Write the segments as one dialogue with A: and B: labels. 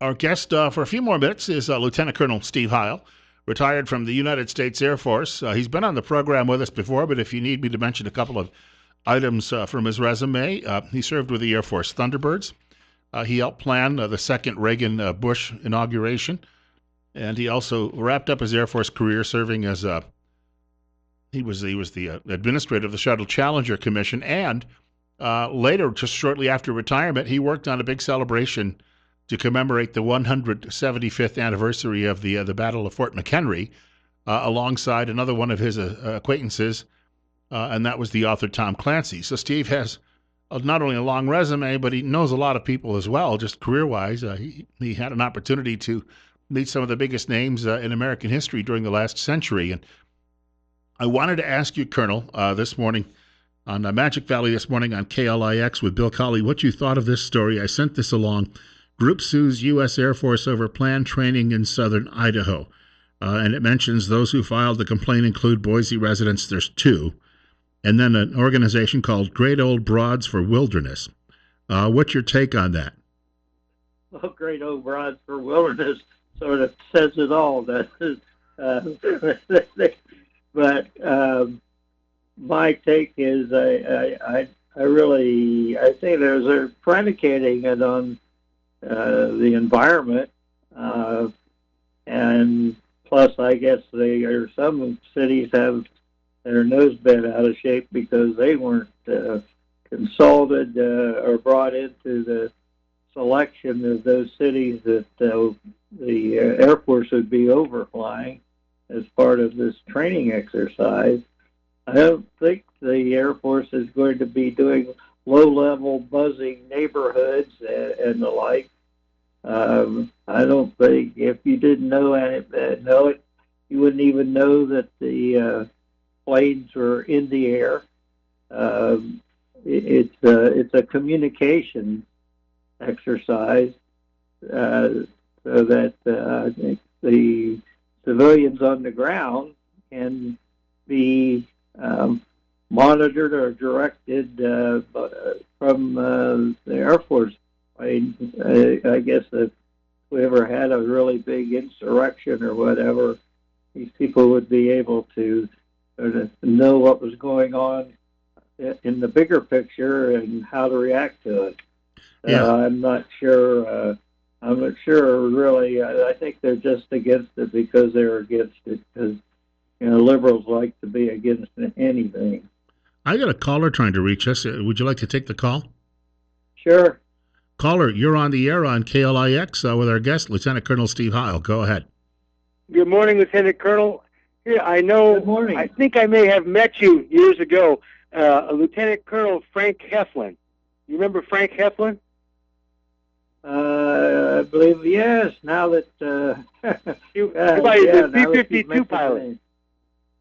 A: Our guest for a few more minutes is Lieutenant Colonel Steve Heil, retired from the United States Air Force. He's been on the program with us before, but if you need me to mention a couple of items from his resume, he served with the Air Force Thunderbirds. He helped plan the second Reagan Bush inauguration, and he also wrapped up his Air Force career serving as he was the administrator of the Shuttle Challenger Commission, and later, just shortly after retirement, he worked on a big celebration to commemorate the 175th anniversary of the Battle of Fort McHenry, alongside another one of his acquaintances, and that was the author Tom Clancy. So Steve has not only a long resume, but he knows a lot of people as well, just career-wise. He had an opportunity to meet some of the biggest names in American history during the last century. And I wanted to ask you, Colonel, this morning on Magic Valley this morning on KLIX with Bill Colley, what you thought of this story. I sent this along. Group sues U.S. Air Force over planned training in southern Idaho. And it mentions those who filed the complaint include Boise residents. There's two. And then an organization called Great Old Broads for Wilderness. What's your take on that?
B: Well, Great Old Broads for Wilderness sort of says it all. But my take is I think they're predicating it on the environment, and plus I guess some cities have their nose bent out of shape because they weren't consulted or brought into the selection of those cities that the Air Force would be overflying as part of this training exercise. I don't think the Air Force is going to be doing low-level buzzing neighborhoods and the like. I don't think if you didn't know it, you wouldn't even know that the planes were in the air. It's a communication exercise, so that I think the civilians on the ground can be monitored or directed from the Air Force. I guess if we ever had a really big insurrection or whatever, these people would be able to sort of know what was going on in the bigger picture and how to react to it.
A: Yeah.
B: I'm not sure. Really. I think they're just against it because they're against it. Because liberals like to be against anything.
A: I got a caller trying to reach us. Would you like to take the call?
B: Sure.
A: Caller, you're on the air on KLIX with our guest, Lieutenant Colonel Steve Heil. Go ahead.
C: Good morning, Lieutenant Colonel. Yeah, I know.
B: Good morning.
C: I think I may have met you years ago, Lieutenant Colonel Frank Heflin. You remember Frank Heflin?
B: I believe yes. Now that
C: He was a B-52 pilot.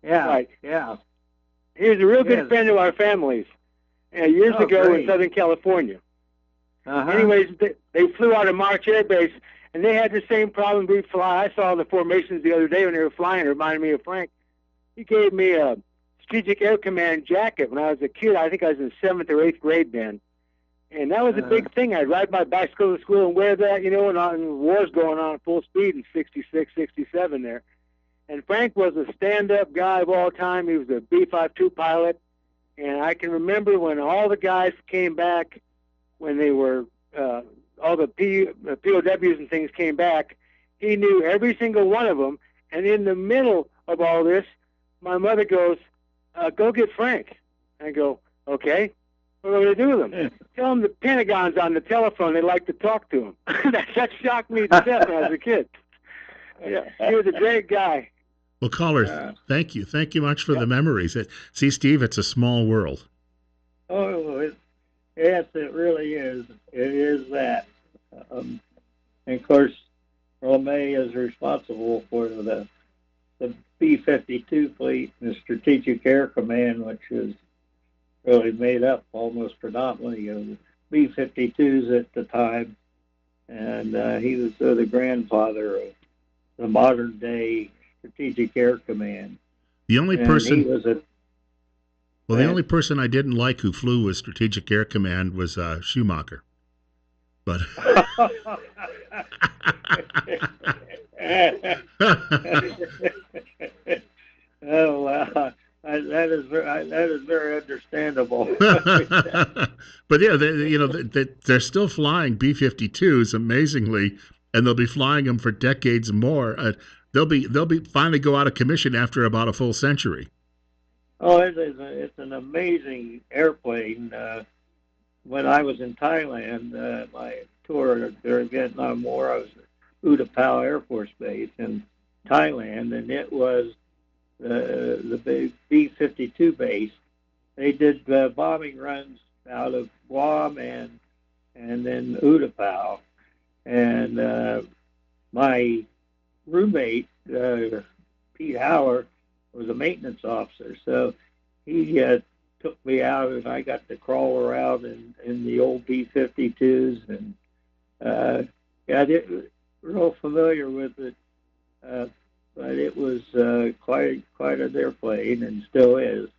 B: Yeah,
C: Right.
B: yeah.
C: He was a real good
B: Yes.
C: friend of our families years
B: Oh,
C: ago
B: great.
C: in Southern California.
B: Uh-huh.
C: Anyways, they flew out of March Air Base, and they had the same problem we fly. I saw the formations the other day when they were flying. It reminded me of Frank. He gave me a Strategic Air Command jacket when I was a kid. I think I was in 7th or 8th grade then. And that was a big thing. I'd ride my bicycle to school and wear that, and wars going on at full speed in 66, 67 there. And Frank was a stand-up guy of all time. He was a B-52 pilot. And I can remember when all the guys came back, when they were, all the POWs and things came back, he knew every single one of them. And in the middle of all this, my mother goes, go get Frank. I go, okay. What are we going to do with him? Tell him the Pentagon's on the telephone. They'd like to talk to him. that shocked me to death when I was a kid. Yeah, he was a great guy.
A: Well, caller, thank you. Thank you much for the memories. See, Steve, it's a small world.
B: Oh, yes, it really is. It is that. And of course, LeMay is responsible for the B-52 fleet and the Strategic Air Command, which is really made up almost predominantly of B-52s at the time. And he was the grandfather of the modern-day Strategic Air Command.
A: The only
B: And
A: person...
B: he was
A: Well, the only person I didn't like who flew with Strategic Air Command was Schumacher. But
B: Oh, wow. That is very understandable.
A: but yeah, they're still flying B-52s amazingly, and they'll be flying them for decades more. They'll be finally go out of commission after about a full century.
B: Oh, it's an amazing airplane. When I was in Thailand, my tour during Vietnam War, I was at Utapao Air Force Base in Thailand, and it was the big B-52 base. They did bombing runs out of Guam and then Utapao, and my roommate Pete Howard was a maintenance officer, so he took me out, and I got to crawl around in the old B-52s, and yeah, real familiar with it. But it was quite an airplane, and still is.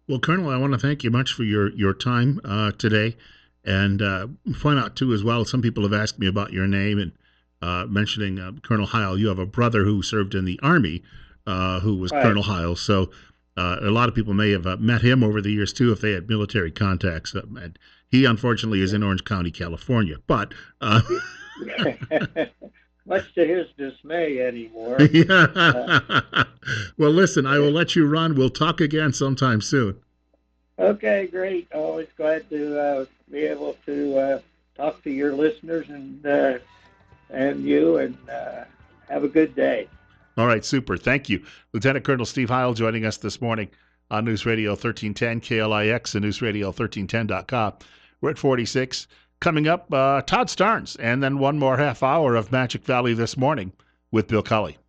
A: Well, Colonel, I want to thank you much for your time today, and point out too as well. Some people have asked me about your name and mentioning Colonel Heil. You have a brother who served in the Army, who was
B: Right.
A: Colonel Heil. So a lot of people may have met him over the years too, if they had military contacts. And he unfortunately is in Orange County, California, but.
B: Much to his dismay anymore.
A: Yeah. Well, listen, I will let you run. We'll talk again sometime soon.
B: Okay, great. Always glad to be able to talk to your listeners and you, and have a good day.
A: All right, super. Thank you. Lieutenant Colonel Steve Heil joining us this morning on News Radio 1310 KLIX and newsradio1310.com. We're at 46. Coming up, Todd Starnes, and then one more half hour of Magic Valley This Morning with Bill Cully.